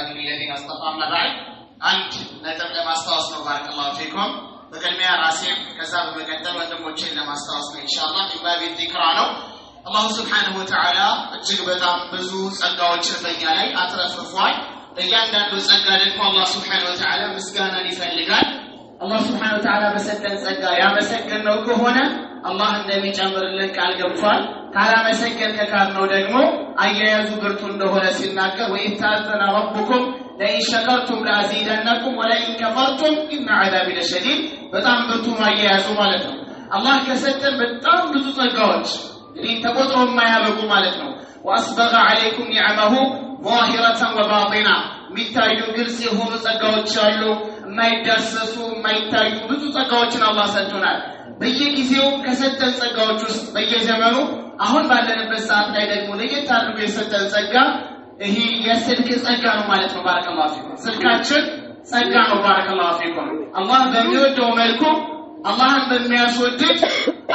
عبادي الذين اصطفى بعد አንድ ነጥብ ለማስተዋወስ ነው ባረከላሁ ፊኩም በቅድሚያ ራሴን ከዛ በመቀጠል ወንድሞቼን ለማስተዋወስ ነው ኢንሻአላህ ኢባቢ ዚክራ ነው አላህ Subhanahu Wa Ta'ala እጅግ በጣም ብዙ ጸጋዎችን በእኛ ላይ አትረፍርፏል ለእያንዳንዱ ጸጋ ደግሞ አላህ Subhanahu Wa Ta'ala ምስጋናን ይፈልጋል አላህ Subhanahu Wa Ta'ala በሰጠን ጸጋ ያመሰገነው ከሆነ አላህ እንደሚጨምርልን ቃል ገብቷል ካላመሰገን ከካድነው ደግሞ አያያዙ ብርቱ እንደሆነ ሲናገር ወይታዘና ረብኩም لئن شكرتم لازيدنكم ولئن كفرتم ان عذابي لشديد በጣም ብርቱ ማያያዙ ማለት ነው አላህ ከሰጠን በጣም ብዙ ጸጋዎች እንግዲህ ተቆጥሮ የማያበቁ ማለት ነው واسبغ عليكم نعمه ظاهرة وباطنة ሚታዩ ግልጽ የሆኑ ጸጋዎች አሉ የማይዳሰሱ የማይታዩ ብዙ ጸጋዎችን አላህ ሰጥቶናል በየጊዜው ከሰጠን ጸጋዎች ውስጥ በየዘመኑ አሁን ባለንበት ሰዓት ላይ ደግሞ ለየት አድርጎ የሰጠን ጸጋ ይሄ የስልክ ጸጋ ነው ማለት ነው ባረከላሁ ፊኩም ስልካችን ጸጋ ነው ባረከላሁ ፊኩም አላህ በሚወደው መልኩ አላህን በሚያስወድድ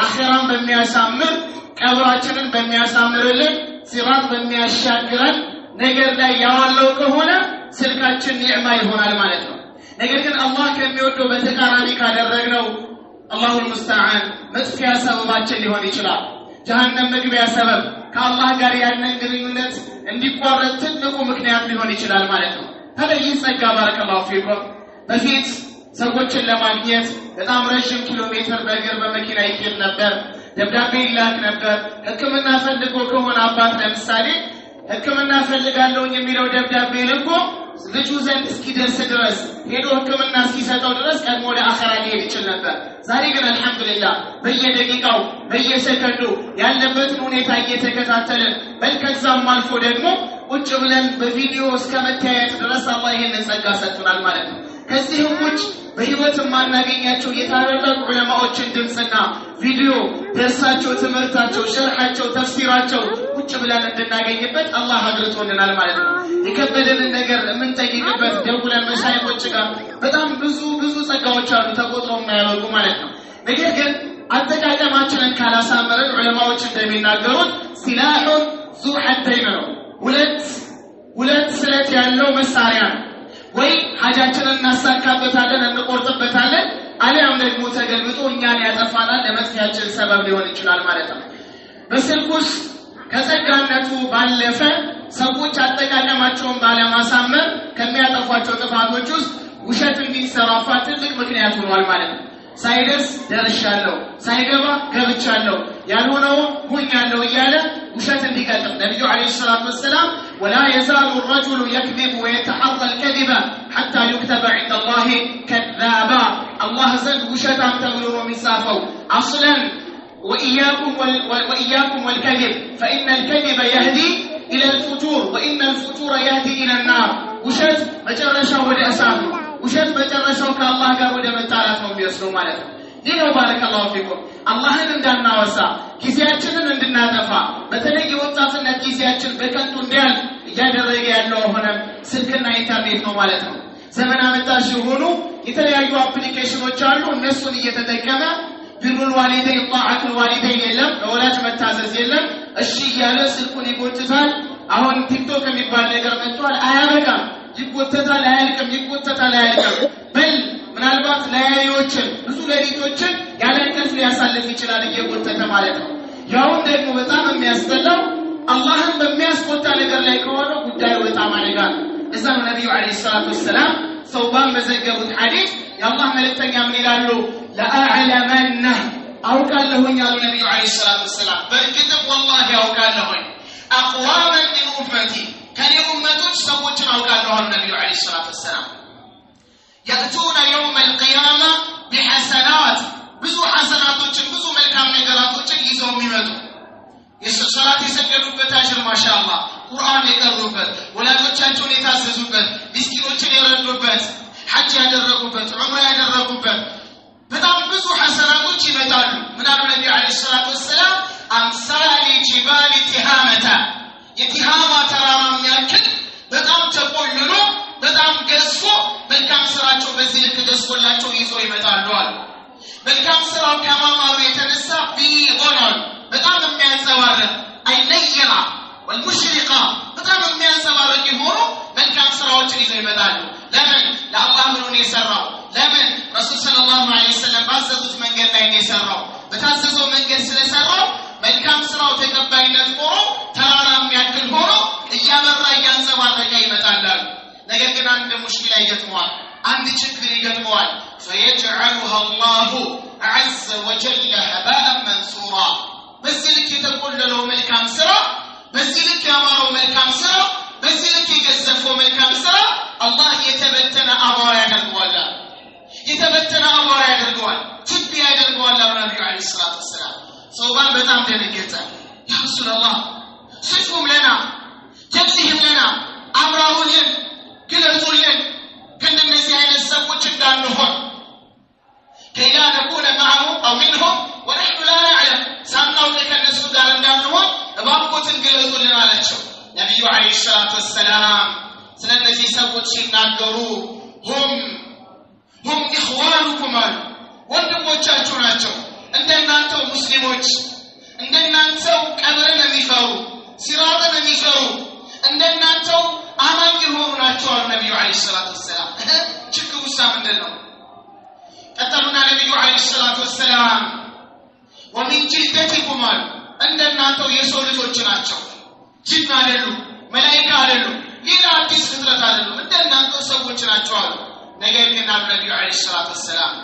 አኺራን በሚያሳምር ቀብራችንን በሚያሳምርልን ሲራጥ በሚያሻግረን ነገር ላይ ያዋለው ከሆነ ስልካችን ኒዕማ ይሆናል ማለት ነው ነገር ግን አላህ ከሚወደው በተቃራኒ ካደረግነው አላሁ المستعان መጥፊያ ሰበባችን ሊሆን ይችላል ጀሃነም መግቢያ ሰበብ ከአላህ ጋር ያለን ግንኙነት እንዲቋረጥ ትልቁ ምክንያት ሊሆን ይችላል ማለት ነው ታዲያ ይህ ጸጋ ባረከላሁ ፊኩም በፊት ሰዎችን ለማግኘት በጣም ረጅም ኪሎ ሜትር በእግር በመኪና ይሄድ ነበር ደብዳቤ ይላክ ነበር ህክምና ፈልጎ ከሆነ አባት ለምሳሌ ህክምና ፈልጋለሁ የሚለው ደብዳቤ ልኮ ልጁ ዘንድ እስኪደርስ ድረስ ሄዶ ህክምና እስኪሰጠው ድረስ ቀድሞ ወደ አኺራ ሊሄድ ይችል ነበር ዛሬ ግን አልহামዱሊላህ በየደቂቃው በየሰከንዱ ያለበትን ሁኔታ እየተከታተልን በልከዛም አልፎ ደግሞ ቁጭ ብለን በቪዲዮ እስከመታየት ድረስ አላህ ይሄንን ጸጋ ሰጥቶናል ማለት ነው ከዚህም ውጭ በህይወት ማናገኛቸው የታላላቅ ዑለማዎችን ድምጽና ቪዲዮ ደርሳቸው ትምህርታቸው ሸርሐቸው ተፍሲራቸው ቁጭ ብለን እንድናገኝበት አላህ አድርቶልናል ማለት ነው የከበደን ነገር የምንጠይቅበት ደውለን መሻይኾች ጋር በጣም ብዙ ጸጋዎች አሉ ተቆጥሮ የማያልቁ ማለት ነው ነገር ግን አጠቃቀማችንን ካላሳመረን ዑለማዎች እንደሚናገሩት ሲላሁን ዙ ሐደይን ነው ሁለት ስለት ያለው መሳሪያ ነው ወይ ሐጃችንን እናሳካበታለን እንቆርጥበታለን አሊያም ደግሞ ተገልብጦ እኛን ያጠፋናል ለመጥፊያችን ሰበብ ሊሆን ይችላል ማለት ነው በስልኩስ ከጸጋነቱ ባለፈ ሰዎች አጠቃቀማቸውን ባለማሳመር ከሚያጠፏቸው ጥፋቶች ውስጥ ውሸት እንዲሰራፋ ትልቅ ምክንያት ሆኗል ማለት ነው ሳይደርስ ደርሻለሁ ሳይገባ ገብቻለሁ ያልሆነው ሁኛለሁ እያለ ውሸት እንዲቀጥል ነብዩ አለይሂ ሰላቱ ወሰለም ولا يزال الرجل يكذب ويتحرى الكذب حتى يكتب عند الله كذابا الله زاد وشتام تبلو ومسافو اصلا واياكم والكذب فان الكذب يهدي الى الفجور وان الفجور يهدي الى النار وشت مجرشا ወደ እሳት ውሸት መጨረሻው ከአላህ ጋር ወደ መጣላት ነው የሚወስደው ማለት ነው ዲኑ ባረከላሁ ፊኩም አላህን እንዳናወሳ ጊዜያችንን እንድናጠፋ በተለይ የወጣትነት ጊዜያችን በከንቱ እንዲያልፍ እያደረገ ያለው ሆነ ስልክና ኢንተርኔት ነው ማለት ነው ዘመን አመጣሽ የሆኑ የተለያዩ አፕሊኬሽኖች አሉ እነሱን እየተጠቀመ ቢሩል ዋሊደይን ጣዓቱል ዋሊደይን የለም ለወላጅ መታዘዝ የለም እሺ ያለ ስልኩን ይጎትታል አሁን ቲክቶክ የሚባል ነገር መጥቷል አያበቃም ይጎተታል አያልቅም በል ምናልባት ለያዮችን ብዙ ለሪቶችን ያለ እንቅልፍ ሊያሳልፍ ይችላል እየጎተተ ማለት ነው ያው ደግሞ በጣም የሚያስጠላው አላህን በሚያስቆጣ ነገር ላይ ከሆነ ጉዳዩ በጣም አደጋ ነው እዛ ነው ነብዩ አለይሂ ሰላቱ ወሰለም ሰውባን መዘገቡት ሐዲስ የአላህ መልእክተኛ ምን ይላሉ ለአዕለመነ አውቃለሁኝ አሉ ነብዩ አለይሂ ሰላቱ ወሰለም በእርግጥም ወላሂ አውቃለሁኝ አቅዋመን ሚን ኡመቲ ከኔ ኡመቶች ሰዎችን አውቃለሁ አሉ ነብዩ አለይሂ ሰላቱ ወሰለም يأتون يوم القيامة بحسنات ብዙ ሐሰናቶችን ብዙ መልካም ነገራቶችን ይዘው የሚመጡ የሰላት የሰገዱበት አጅር ማሻአላህ ቁርአን የቀሩበት ወላጆቻቸውን የታዘዙበት ምስኪኖችን የረዱበት ሐጅ ያደረጉበት ዑምራ ያደረጉበት በጣም ብዙ ሐሰናቶች ይመጣሉ ምን አሉ ነብዩ አለይሂ ሰላቱ ወሰለም አምሳሊ ጂባል ኢትሃመታ የቲሃማ ተራራ የሚያክል በጣም ተቆልሎ በጣም ገዝፎ መልካም ስራቸው በዚህ ልክ ደስቆላቸው ይዘው ይመጣሉ አሉ መልካም ስራው ከማማሩ የተነሳ ቢሆናል በጣም የሚያንጸባርቅ አይነየራ والمشرقه በጣም የሚያንጸባርቅ ሆኖ መልካም ስራዎችን ይዘው ይመጣሉ ለምን ለአላህ ብሎ ነው የሰራው ለምን ረሱል ሰለላሁ ዐለይሂ ወሰለም ባዘዙት መንገድ ላይ ነው የሰራው በታዘዘው መንገድ ስለሰራው መልካም ስራው ተቀባይነት ሆኖ ተራራም ያክል ሆኖ እያበራ እያንጸባረቀ ይመጣል ነገር ግን አንድ ሙሽኪል ይገጥመዋል አንድ ችግር ይገጥመዋል فيجعلها الله عز وجل هباء منثورا በዚህ ልክ የተቆለለው መልካም ስራ በዚህ ልክ ያማረው መልካም ስራ በዚህ ልክ የገዘፈው መልካም ስራ አላህ የተበተነ አቧራ ያደርገዋል ትቢያ ያደርገዋል ነብዩ አለይሂ ሰላቱ ወሰለም ሶባን በጣም ደነገጠ ያ ረሱላህ ስፉም ለና ተብሲህም ለና አምራሁልን ግለጹልን ከነዚህ አይነት ሰዎች እንዳንሆን كيلا نكون معهم أو منهم ونحن لا نعلم سامناو ከነሱ ጋር እንዳንሆን እባክዎትን ግለጹልን አላቸው ነብዩ አለይሂ ሰላቱ ወሰለም ስለነዚህ ሰዎች ሲናገሩ هم إخوانكم ወንድሞቻችሁ ናቸው እንደናንተው ሙስሊሞች እንደናንተው ቀብርን የሚፈሩ ሲራጥን የሚፈሩ እንደናንተው አማኝ የሆኑ ናቸው ነብዩ አለይሂ ሰላቱ ወሰለም ችግሩ ምንድነው ቀጠሉና ነብዩ አለይሂ ሰላቱ ወሰለም ومن جلدتكم እንደናንተው የሰው ልጆች ናቸው ጂን አይደሉም መላእክት አይደሉም ሌላ አዲስ ፍጥረት አይደሉም እንደናንተው ሰዎች ናቸው አሉ ነገር ግን ነብዩ አለይሂ ሰላቱ ወሰለም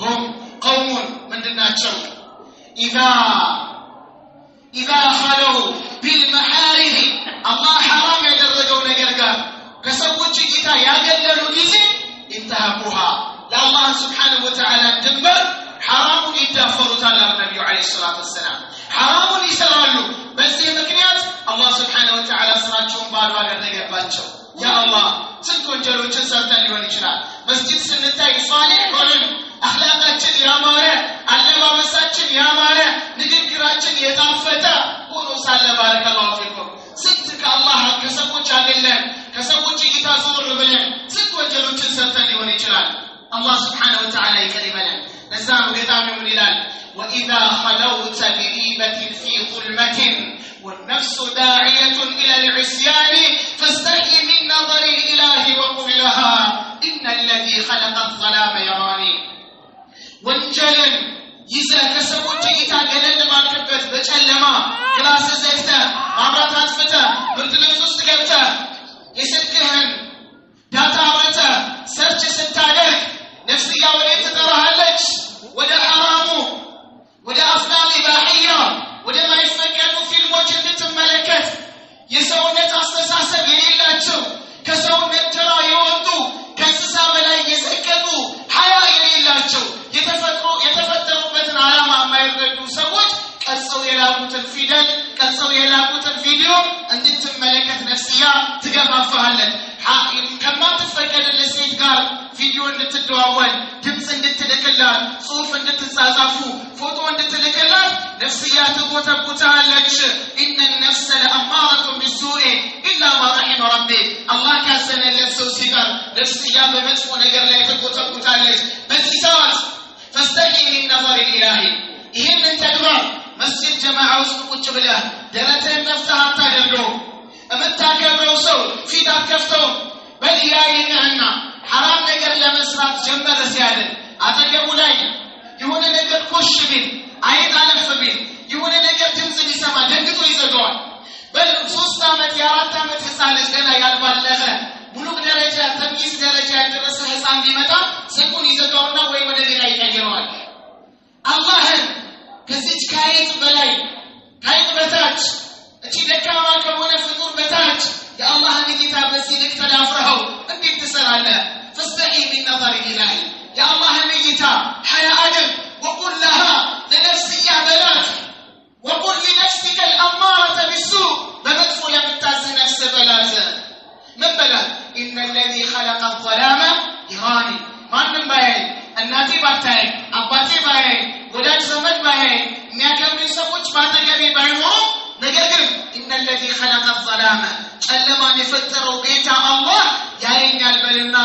هم قوم ምንድናቸው إذا خلوا بالمحارم الله حرام ያደረገው ነገር ጋር ከሰዎች እይታ ያገለሉ ጊዜ انتهكوها ለአላህ Subhanahu Wa Ta'ala ድንበር حرامون ይዳፈሩታል ነብዩ አለይሂ ሰላቱ ወሰለም حرامون ይሰራሉ በዚህ ምክንያት አላህ Subhanahu Wa Ta'ala ስራቸውን ባዶ አደረገባቸው ያ አላህ ስንት ወንጀሎችን ሰርተን ሊሆን ይችላል መስጂድ ስንታይ ሷሊህ ሆነን አኽላቃችን ያማረ አለባበሳችን ያማረ ንግግራችን የጣፈጠ ሆኖ ሳለ ባረከላሁ ፊኩም ስንት ከአላህ ከሰዎች አገለን ከሰዎች እይታ ዞር ብለን ስንት ወንጀሎችን ሰርተን ሊሆን ይችላል አላህ Subhanahu Wa Ta'ala ይከሪመናል ለዛም ገጣሚው ምን ይላል وإذا خلوت بريبة في ظلمة والنفس داعية إلى العصيان فاستحي من نظر الإله وقل لها إن الذي خلق الظلام يراني ወንጀልን ይዘህ ከሰዎች እይታ ገለል ባልክበት በጨለማ ክላስ ዘግተህ ማብራት አጥፍተህ ብርድ ልብስ ውስጥ ገብተህ የስልክህን ዳታ አብርተህ ሰርች ስታደርግ ነፍስያ ወዴት ትጠራሃለች ወደ ሐራሙ ወደ አፍላሚ ባሕያ ወደ ማይፈቀዱ ፊልሞች እንድትመለከት የሰውነት አስተሳሰብ የሌላቸው ከሰውነት ተራ የወጡ ከእንስሳ በላይ የዘቀጡ ሀያ የሌላቸው የተፈጠሩበትን ዓላማ የማይረዱ ሰዎች ቀርጸው የላኩትን ፊደል ቀርጸው የላኩትን ቪዲዮ እንድትመለከት ነፍስያ ትገፋፋለች ከማትፈቀድልህ ሴት ጋር ቪዲዮ እንድትደዋወል ድምፅ እንድትልክላት ጽሑፍ እንድትጻጻፉ ፎቶ እንድትልክላት ነፍስያ ትጎተጉታለች إن النفس لأمارة بالسوء إلا ما رحم ربي الله ካዘነለት ሰው ሲቀር ነፍስያ በመጥፎ ነገር ላይ ትጎተጉታለች በዚህ ሰዓት فاستحي من نظر الإله ይሄንን ተግባር መስጂድ ጀማዓ ውስጥ ቁጭ ብለህ ደረትህን ነፍተህ አታደርገው እምታከብረው ሰው ፊት አትከፍተው በዲያይና ሐራም ነገር ለመስራት ጀመረ ሲያደርግ አጠገቡ ላይ የሆነ ነገር ኮሽ ቢል አይን አለፍ ቢል የሆነ ነገር ድምጽ ቢሰማ ደንግጦ ይዘጋዋል በ3 አመት የ4 አመት ህፃን ገና ያልባለፈ ሙሉቅ ደረጃ ተምይዝ ደረጃ ያደረሰ ህፃን ቢመጣ ስልኩን ይዘጋውና ወይ ወደ ሌላ ይቀይረዋል አላህን ከዚህ ካይት በላይ ካይት በታች እቺ ደካማ ከሆነ ፍጡር በታች የአላህን ጌታ በዚህ ልክ ተዳፍረው እንዴት ትሰራለህ فاستحي من نظر الإله يا الله نيتا حياء أدب وقل لها لنفسك بلاد وقل لنفسك الأمارة بالسوء بمدفو يمتاز نفس بلاد من بلاد إن الذي خلق الظلام يراني ما من باين الناتي باتاي أباتي باين ولاد زمد باين نياكم يسوج باتاقبي باينو نجدر إن الذي خلق الظلام ألما نفتروا بيت الله ያየኛል በልና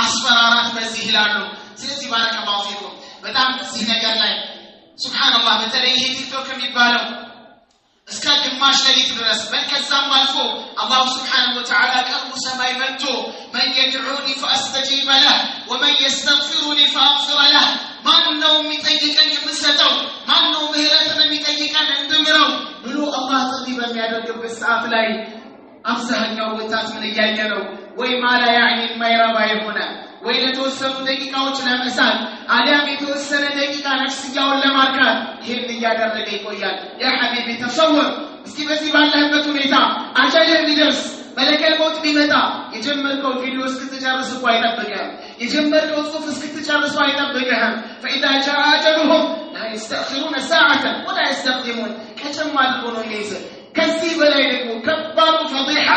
አስፈራራት በዚህ ይላሉ ስለዚህ ባረከላሁ ፊኩም በጣም እዚህ ነገር ላይ ሱብሃንአላህ በተለይ ይሄ ቲክቶክ የሚባለው እስከ ግማሽ ሌሊት ድረስ በከዛም አልፎ አላህ Subhanahu Wa Ta'ala ከርሙ ሰማይ መጥቶ من يدعوني فاستجيب له ومن يستغفرني فاغفر له ማን ነው የሚጠይቀኝ የምሰጠው ማን ነው ምህረትን የሚጠይቀኝ እንድምረው ብሎ አላህ ጥሪ በሚያደርግበት ሰዓት ላይ አብዛኛው ወጣት ምን እያየ ነው ወይ ማላ ያኒ ማይራባ የሆነ ወይ ለተወሰኑ ደቂቃዎች ለመሳል አሊያም የተወሰነ ደቂቃ ነፍስያውን ለማርካት ይሄን እያደረገ ይቆያል ያ ሐቢቢ ተሰወር እስቲ በዚህ ባለህበት ሁኔታ አጃልህ ቢደርስ መለከል ሞት ቢመጣ የጀመርከው ቪዲዮ እስክትጨርስ እኮ አይጠብቅህም የጀመርከው ጽሑፍ እስክትጨርስ አይጠብቅህም فإذا جاء أجلهم لا يستأخرون ساعة ولا يستقدمون كما አድርጎ ነው ከዚህ በላይ ደግሞ ከባዱ ፈዲሃ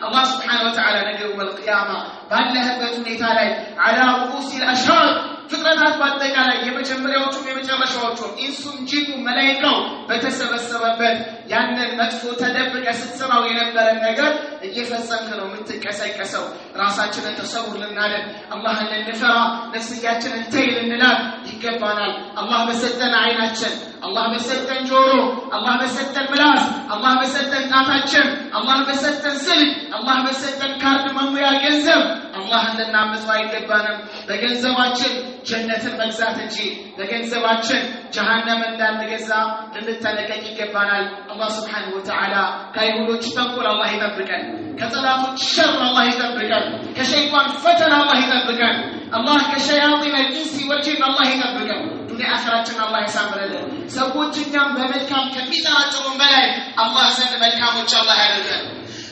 አላህ Subhanahu Wa Ta'ala ነገ يوم القيامة ባለህበት ሁኔታ ላይ على رؤوس الأشهار ፍጥረታት በአጠቃላይ የመጀመሪያዎቹ የመጨረሻዎቹ ኢንሱም ጂኑ መላእክቱ በተሰበሰበበት ያንን መጥፎ ተደብቀ ስትሰራው የነበረ ነገር እየፈጸምክ ነው የምትቀሰቀሰው ራሳችንን ተሰውር ልናደርግ አላህን ልንፈራ ነፍስያችንን ተይል እንላል ይገባናል አላህ በሰጠን አይናችን አላህ በሰጠን ጆሮ አላህ በሰጠን ምላስ አላህ በሰጠን ጣታችን አላህ በሰጠን ስልክ አላህ በሰጠን ካርድ መሙያ ገንዘብ አላህን ልናምጽ አይገባንም በገንዘባችን ጀነትን መግዛት እንጂ በገንዘባችን ጀሃነም እንዳንገዛ ልንጠነቀቅ ይገባናል አላህ Subhanahu Wa Ta'ala ከይሁዶች ተንኮል አላህ ይጠብቀን ከጠላቶች ሸር አላህ ይጠብቀን ከሸይጣን ፈተና አላህ ይጠብቀን አላህ ከሸያጢን الجنس والجن አላህ ይጠብቀን ዱንያ አኺራችን አላህ ያሳምረልን ሰዎች እኛም በመልካም ከሚጠራጠሩን በላይ አላህ ዘንድ መልካሞች አላህ ያደርገን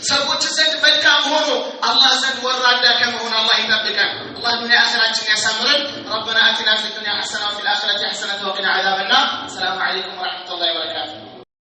ሰዎች ዘንድ መልካም ሆኖ አላህ ዘንድ ወራዳ ከመሆን አላህ ይጠብቀን አላህ ዱንያ አኺራችን ያሳምረን ربنا آتنا في الدنيا حسنة وفي الآخرة حسنة وقنا عذاب النار السلام عليكم ورحمة الله وبركاته